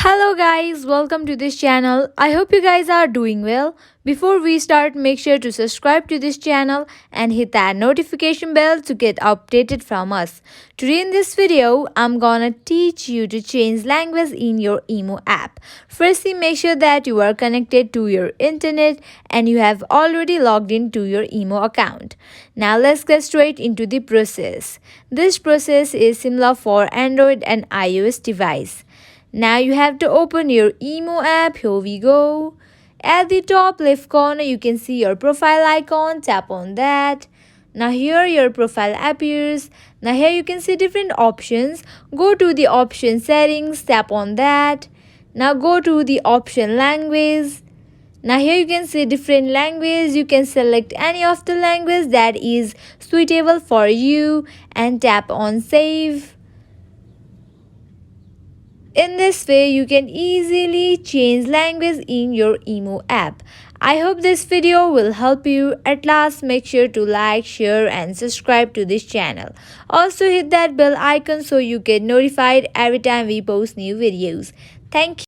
Hello guys, welcome to this channel. I hope you guys are doing well. Before we start, make sure to subscribe to this channel and hit that notification bell to get updated from us. Today in this video, I'm gonna teach you to change language in your IMO app. Firstly, make sure that you are connected to your internet and you have already logged into your IMO account. Now let's get straight into the process. This process is similar for Android and iOS device. Now you have to open your IMO app. Here we go. At the top left corner, you can see your profile icon. Tap on that. Now here your profile appears. Now here you can see different options. Go to the option settings. Tap on that. Now go to the option language. Now here you can see different language. You can select any of the language that is suitable for you and tap on save. In this way, you can easily change language in your IMO app. I hope this video will help you. At last, make sure to like, share and subscribe to this channel. Also hit that bell icon so you get notified every time we post new videos. Thank you.